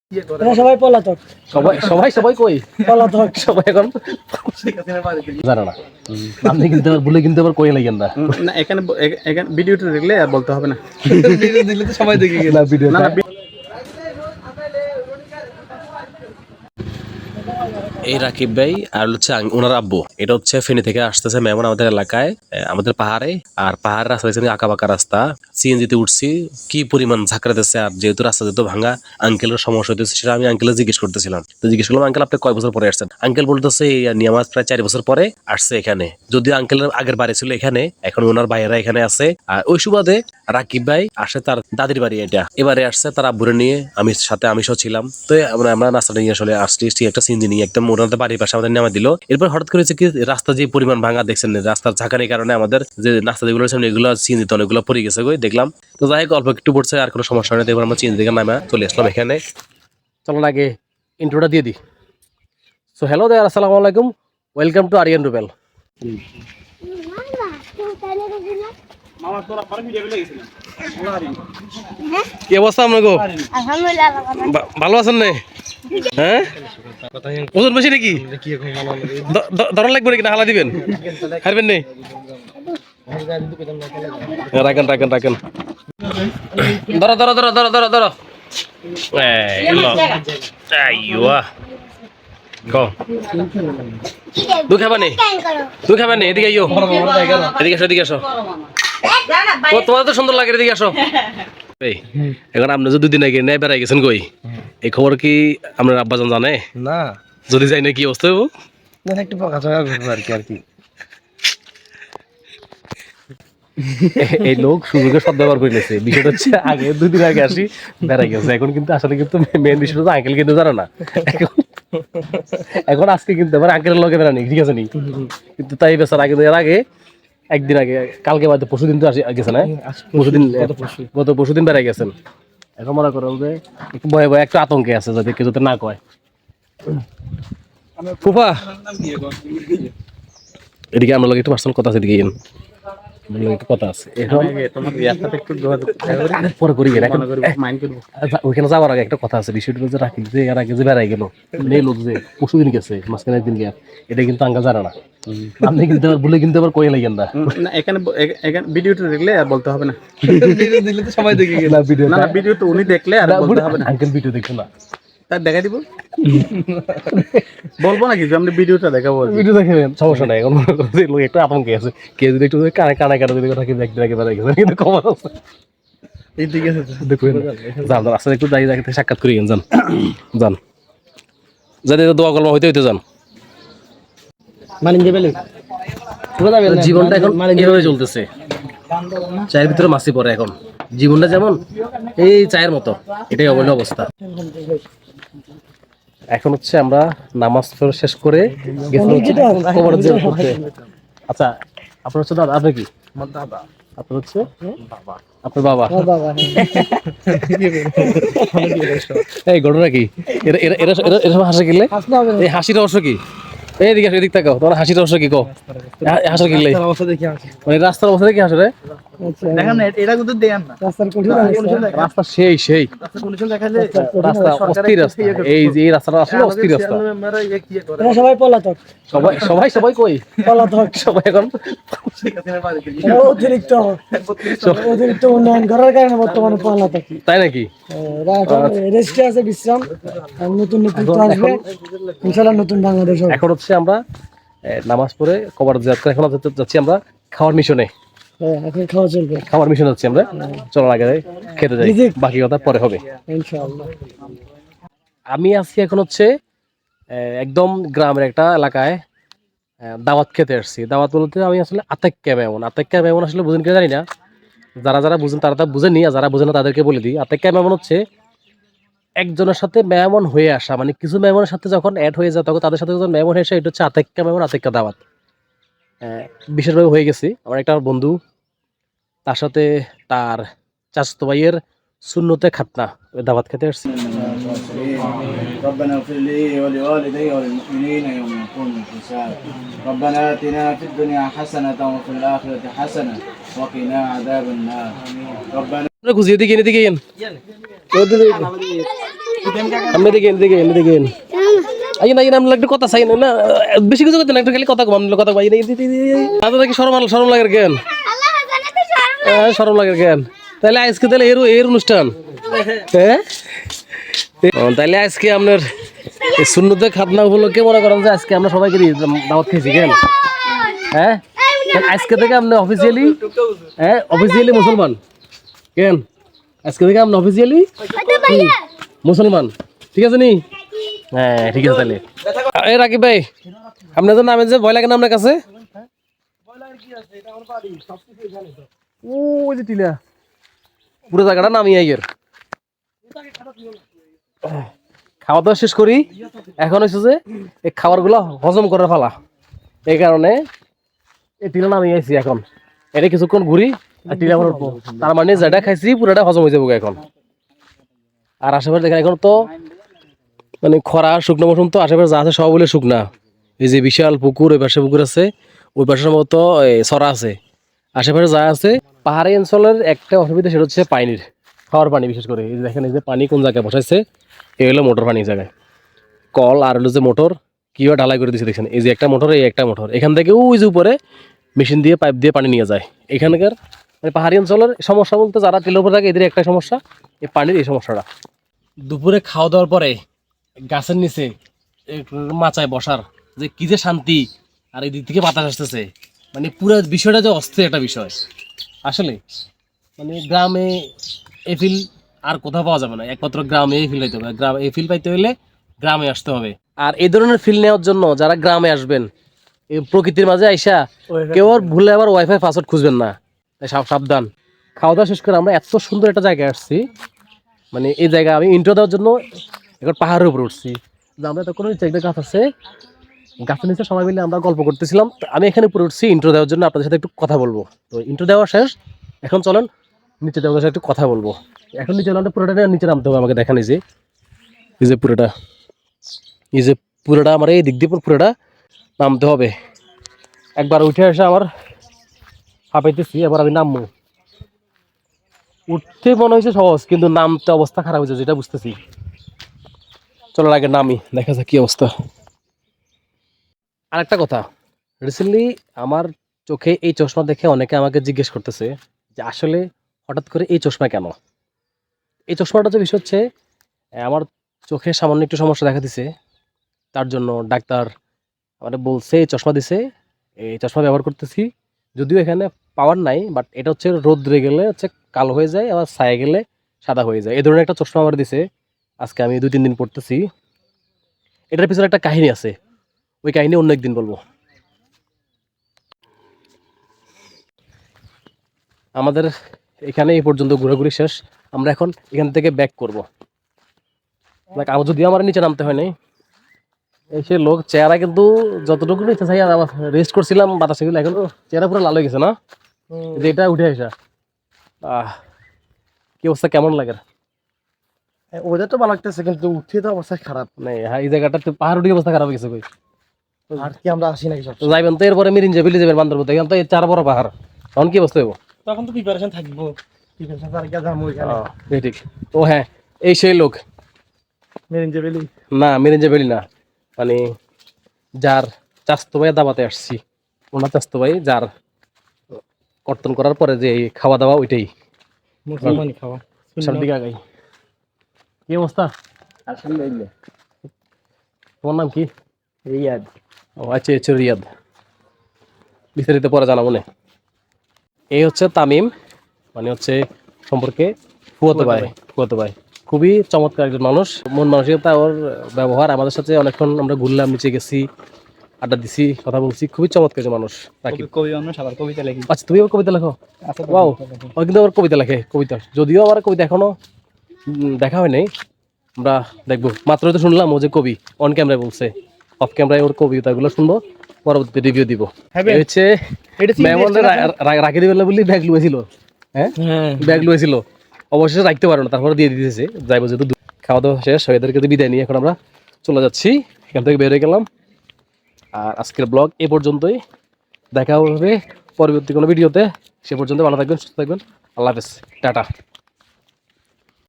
সবাই পলাতক, সবাই সবাই সবাই কই পলাতক সবাই এখন জানা না আপনি কিন্তু বলে কিন্তু আবার কই লাগেন না না এখানে এখানে ভিডিওটা দেখলে আর বলতে হবে না। ভিডিও দিলে তো সবাই দেখে গেল। না ভিডিও না না এই রাকিব ভাই আর হচ্ছে ওনার আব্বু, এটা হচ্ছে ফেনী থেকে আসতেছে মেহমান আমাদের এলাকায়, আমাদের পাহাড়ে। আর পাহাড়ের রাস্তা দেখছেন আঁকা বাঁকা রাস্তা, সিএনজিতে উঠছি, কি পরিমাণ ঝাঁকড়া দিচ্ছে। আর যেহেতু রাস্তা যেহেতু ভাঙা, আঙ্কেলের সমস্যা হইতেছে, সেটা আমি আঙ্কেলে জিজ্ঞেস করতেছিলাম। তো জিজ্ঞেস করলাম আঙ্কেল আপনি কয় বছর পরে আসছেন? আঙ্কেল বলতেছে নিয়ামাজ প্রায় 4 বছর পরে আসছে এখানে। যদিও আঙ্কেলের আগের বাড়ি ছিল এখানে, এখন ওনার ভাইয়েরা এখানে আছে। আর ওই সুবাদে রাকিব ভাই আসে তার দাদির বাড়ি, এটা এবারে আসছে তার আব্বুরে নিয়ে, আমি সাথে আমি সহ ছিলাম। তো আমরা নাস্তাটা নিয়ে আসলে আসছি, একটা সিএনজি নিয়ে একদম ওনাদের বাড়ির পাশে আমাদের নামা দিল। এরপর হঠাৎ করে কি রাস্তা যে পরিমাণ ভাঙা দেখছেন, রাস্তার ঝাঁকানির কারণে আমাদের যে নাস্তা যেগুলো রয়েছে এগুলো সিএনজিতে অনেকগুলো পড়ে গেছে দেখলাম। তো যাই হোক অল্প একটু পড়ছে, আর কোনো সমস্যা নেই। এবার আমরা সিএনজি থেকে নামা চলে আসলাম এখানে। চলো আগে ইন্ট্রোটা দিয়ে দিই। সো হ্যালো দেয়ার, আসসালামু আলাইকুম, ওয়েলকাম টু আরিয়ান রুবেল। মামা তোরা পরে ভিডিও লাগেছিল। কি অবস্থা আপনাকে? ভালো আছেন না? হ্যাঁ ওজন বেশি নাকি? ধরন লাগবে নাকি না হালা দিবেন? হারবেন নেই? রাখেন রাখেন রাখেন, ধরো ধরো ধরো ধরো ধরো ধরো। তুই খাবা নি? তুই খাবা নি? এদিকে আইও, এদিকে আসো, এদিকে আসো। তোমার তো সুন্দর লাগে, এদিকে আসো। এখন আপনি যে 2 দিন আগে নেই বেড়াই গেছেন কই, এই খবর কি আপনার আব্বাজান জানে? না, যদি যাই না কি অবস্থা হইব? না একটু পকাচকা করবো আর কি। এই লোক সুযোগের সদ্ব্যবহার করে নিয়েছে। বিষয়টা হচ্ছে আগে 2 দিন আগে আসি বেড়াই গেছে, এখন কিন্তু আসলে কিন্তু মেন বিষয়টা আঙ্কেল কিন্তু জানো না। এখন আজকে কিন্তু আবার আঙ্কেলের লগে বেড়ানি, ঠিক আছে নি? কিন্তু তাই বেচার আগে এর আগে একদিন আগে, কালকে বাদে পরশুদিন তো আসি গেছে না, পরশুদিন গত পরশুদিন বেড়াই গেছেন। এখন মনে করো যে একটু ভয়ে ভয়ে একটু আতঙ্কে আছে, যাতে কেউ যাতে না কয়। ফুফা এদিকে আমরা লোক একটু পার্সোনাল কথা আছে, এদিকে কথা আছে পরে করি। ওইখানে যাওয়ার আগে একটা কথা আছে, বিষয়টা যে রাখি যে এর আগে যে বেড়াই গেল এই লোক যে পরশুদিন গেছে, মাঝখানে একদিন গিয়ে, এটা কিন্তু আঙ্কা জানে না। আপনি কিন্তু আবার বলে কিন্তু আবার কয়ে লাগেন না। না এখানে এখানে ভিডিওটা দেখলে আর বলতে হবে না। ভিডিও দিলে তো সবাই দেখে গেল। না না ভিডিওটা উনি দেখলে আর বলতে হবে না। আঙ্কেল ভিডিও দেখো না, তার দেখাই দিব, বলবো না কিছু, আমি ভিডিওটা দেখাবো। ভিডিও দেখেন, সমস্যা নাই। এখন মনে করছে লোক একটু আতঙ্কে আছে, কেউ যদি একটু কানে কানে কানে যদি রাখি একদিন আগে বেড়াই গেছে, কিন্তু খবর আছে। ঠিক আছে, দেখুন যান যান, আসলে একটু দাঁড়িয়ে রাখতে সাক্ষাৎ করি যান যান, যাতে দোয়া কলমা হইতে হইতে যান। মালিন যাবে জীবনটা এখন এভাবে চলতেছে, চায়ের ভিতরে মাছি পড়ে। এখন জীবনটা যেমন এই চায়ের মতো, এটাই অবৈধ অবস্থা। এখন হচ্ছে আমরা নামাজ শেষ করে আচ্ছা, আপনার হচ্ছে দাদা, আপনি কি? আপনার হচ্ছে আপনার বাবা। এই ঘটনা কি? এরা হাসি কিনলে এই হাসির রহস্য কি? এদিকে আসো, এদিক তাকাও, তোমার হাসির রহস্য কি? কো হাসার কিনলে মানে রাস্তার অবস্থা দেখি হাসো রে। দেখেন না, এটা কিন্তু দেন না রাস্তার কঠিন রাস্তা সেই রাস্তা অস্থির রাস্তা, এই যে এই রাস্তাটা আসলে অস্থির রাস্তা। সবাই পলাতক, সবাই সবাই সবাই কই পলাতক সবাই এখন অতিরিক্ত অতিরিক্ত উন্নয়ন করার কারণে বর্তমানে পলাতক। তাই নাকি? রেস্টে আছে, বিশ্রাম। নতুন নেতৃত্ব আসবে ইনশাআল্লাহ, নতুন বাংলাদেশ হবে। এখন হচ্ছে আমরা নামাজ পড়ে কবর জিয়ারত করে এখন যাচ্ছি আমরা খাওয়ার মিশনে। এখন খাওয়া চলবে, খাওয়ার মিশনে যাচ্ছি আমরা। চলো আগে খেতে যাই, বাকি কথা পরে হবে ইনশাআল্লাহ। আমি আজকে এখন হচ্ছে একদম গ্রামের একটা এলাকায় দাওয়াত খেতে আসছি। দাওয়াত বলতে আমি আসলে আতেক্কা মেমন আসলে বুঝেন কি জানি না, যারা যারা বুঝেন তারা বুঝেনি, আর যারা বুঝেন না তাদেরকে বলে দিই। আতেক্কা মেমন হচ্ছে একজনের সাথে মেমন হয়ে আসা, মানে কিছু মেমনের সাথে যখন অ্যাড হয়ে যায় তখন তাদের সাথে যখন মেমন হয়ে আসে, এটা হচ্ছে আতেক্কা মেমন, আতেক্কা দাওয়াত। বিশেষভাবে হয়ে গেছি আমার একটা বন্ধু, তার সাথে তার চাচাতো ভাইয়ের সুন্নতে খাতনা দাওয়াত খেতে আসছি। ربنا اغفر لي ولوالدي وللمؤمنين يوم يقوم الحساب ربنا آتنا في الدنيا حسنة وفي الآخرة حسنة وقنا عذاب النار ربنا খুঁজিয়ে দিকে এদিকে আপনি দেখেন আই না নাম লাগতে কথা চাই না বেশি কিছু করতে না একটু খালি কথা কম কথা কই না কি শরম লাগে কেন শরম লাগে কেন তাহলে আজকে তাহলে এর অনুষ্ঠান হ্যাঁ তাহলে আজকে আপনার সুন্নতে খাতনা উপলক্ষে মনে করেন যে আজকে আমরা সবাইকে দাওয়াত খেয়েছি কেন হ্যাঁ আজকে থেকে আপনি অফিসিয়ালি মুসলমান কেন আজকে থেকে আপনি অফিসিয়ালি মুসলমান ঠিক আছে নি হ্যাঁ ঠিক আছে তাহলে এই রাকিব ভাই আপনার তো নামে যে ভয় লাগে না আপনার কাছে ওই যে টিলা পুরো জায়গাটা নামি আইয়ের খাওয়া দাওয়া শেষ করি এখন হচ্ছে যে এই খাবার গুলো হজম করে ফেলা এই কারণে এই টিলা নামি আইছি এখন এটা কিছুক্ষণ ঘুরি আর টিলা উঠবো তার মানে যেটা খাইছি পুরোটা হজম হয়ে যাবো এখন আর আশেপাশে দেখেন এখন তো মানে খরা শুকনো মৌসুম তো আশেপাশে যা আছে সব বলে শুকনা এই যে বিশাল পুকুর ওই পাশে পুকুর আছে ওই পাশে সম্ভবত সরা আছে আশেপাশে যা আছে পাহাড়ি অঞ্চলের একটা অসুবিধা সেটা হচ্ছে পানির খাওয়ার পানি বিশেষ করে এই যে দেখেন এই যে পানি কোন জায়গায় বসাইছে এই হলো মোটর পানি জায়গায় কল আর হলো যে মোটর কীভাবে ঢালাই করে দিচ্ছে দেখছেন এই যে একটা মোটর এই একটা মোটর এখান থেকে ওই যে উপরে মেশিন দিয়ে পাইপ দিয়ে পানি নিয়ে যায় এখানকার মানে পাহাড়ি অঞ্চলের সমস্যা বলতে যারা টিলের উপরে থাকে এদের একটা সমস্যা এই পানির এই সমস্যাটা দুপুরে খাওয়া দাওয়ার পরে গাছের নিচে মাচায় বসার যে কি যে শান্তি আর এই দিক থেকে বাতাস আসতেছে মানে পুরো বিষয়টা যে অস্থির একটা বিষয় আসলে মানে গ্রামে এই ফিল আর কোথাও পাওয়া যাবে না একমাত্র গ্রামে এই ফিল পাইতে হবে গ্রাম এই ফিল পাইতে হলে গ্রামে আসতে হবে আর এই ধরনের ফিল নেওয়ার জন্য যারা গ্রামে আসবেন এই প্রকৃতির মাঝে আইসা কেউ আর ভুলে আবার ওয়াইফাই পাসওয়ার্ড খুঁজবেন না তাই সাবধান খাওয়া দাওয়া শেষ করে আমরা এত সুন্দর একটা জায়গায় আসছি মানে এই জায়গা আমি ইন্ট্রো দেওয়ার জন্য এখন পাহাড়ের উপরে উঠছি যে আমরা তখন একটা গাছ আছে গাছের নিচে সবাই মিলে আমরা গল্প করতেছিলাম আমি এখানে উপরে উঠছি ইন্ট্রো দেওয়ার জন্য আপনাদের সাথে একটু কথা বলবো তো ইন্ট্রো দেওয়া শেষ এখন চলেন নিচে যাওয়ার সাথে একটু কথা বলবো এখন নিচে পুরোটা নিচে নামতে হবে আমাকে দেখান এই যে পুরোটা আমার এই দিক দিয়ে পুরোটা নামতে হবে একবার উঠে এসে আমার হাঁপাইতেছি এবার আমি নামবো উঠতে মনে হয়েছে সহজ কিন্তু নামতে অবস্থা খারাপ হয়েছে যেটা বুঝতেছি চলো আগে নামি দেখা যাক কি অবস্থা আর একটা কথা রিসেন্টলি আমার চোখে এই চশমা দেখে অনেকে আমাকে জিজ্ঞেস করতেছে যে আসলে হঠাৎ করে এই চশমা কেন এই চশমাটা যে বিষয় হচ্ছে আমার চোখে সামান্য একটু সমস্যা দেখা দিছে তার জন্য ডাক্তার আমাদের বলছে এই চশমা দিছে এই চশমা ব্যবহার করতেছি যদিও এখানে পাওয়ার নাই বাট এটা হচ্ছে রোদ্রে গেলে হচ্ছে কালো হয়ে যায় আবার ছায়া গেলে সাদা হয়ে যায় এই ধরনের একটা চশমা আমার দিছে আজকে আমি 2-3 দিন পড়তেছি এটার পিছনে একটা কাহিনী আছে ওই কাহিনী অন্য একদিন বলবো আমাদের এখানে এই পর্যন্ত ঘোরাঘুরি শেষ আমরা এখন এখান থেকে ব্যাক করবো যদি আমার নিচে নামতে হয় নাই এই সে লোক চেহারা কিন্তু যতটুকু নিচে চাই আমার রেস্ট করছিলাম বাতাসে গেলে এখন চেহারা পুরো লাল হয়ে গেছে না যে এটা উঠে আসা কি অবস্থা কেমন লাগে ওদের তো ভালো লাগতেছে কিন্তু উঠে তো অবস্থা খারাপ নেই এই জায়গাটা পাহাড় উঠে অবস্থা খারাপ হয়ে গেছে কই আর কি আমরা আসি নাকি তো যাইবেন তো এরপরে মিরিঞ্জা যাবেন যাবেন বান্দরবন এখান তো 4 বড় পাহাড় তখন কি অবস্থা হইব তখন তো প্রিপারেশন থাকবো প্রিপারেশন আর কি যাবো এখানে ঠিক ও হ্যাঁ এই সেই লোক মেরিঞ্জা ভ্যালি না মিরিঞ্জা ভ্যালি না মানে যার চাস্তো ভাই দাবাতে আসছি ওনার চাস্তো ভাই যার কর্তন করার পরে যে খাওয়া দাওয়া ওইটাই মুসলমানি খাওয়া সামনের দিকে আগাই কি অবস্থা আলহামদুলিল্লাহ তোমার নাম কি রিয়াদ ও আচ্ছা আচ্ছা রিয়াদ বিস্তারিত পরে জানাবো না এই হচ্ছে তামিম মানে হচ্ছে সম্পর্কে ফুয়াতো ভাই খুবই চমৎকার একজন মানুষ মন মানসিকতা ওর ব্যবহার আমাদের সাথে অনেকক্ষণ আমরা ঘুরলাম নিচে গেছি আড্ডা দিছি কথা বলছি খুবই চমৎকার একজন মানুষ কবি মানুষ আবার কবিতা লেখি আচ্ছা তুমিও কবিতা লেখো ওয়াও ও কিন্তু আবার কবিতা লেখে কবিতা যদিও আমার কবিতা এখনো দেখা হয় নাই আমরা দেখবো মাত্রই তো শুনলাম ও যে কবি অন ক্যামেরায় বলছে অফ ক্যামেরায় ওর কবিতাগুলো শুনবো পরবর্তীতে রিভিউ দিব হচ্ছে রাখি দিবেন না বলি ব্যাগ লুয়েছিল হ্যাঁ ব্যাগ লুয়েছিল অবশেষে রাখতে পারো না তারপরে দিয়ে দিতেছে যাইবো যেহেতু খাওয়া দাওয়া শেষ এদেরকে বিদায় নিয়ে এখন আমরা চলে যাচ্ছি এখান থেকে বের হয়ে গেলাম আর আজকের ব্লগ এ পর্যন্তই দেখা হবে পরবর্তী কোনো ভিডিওতে সে পর্যন্ত ভালো থাকবেন সুস্থ থাকবেন আল্লাহ হাফেজ টাটা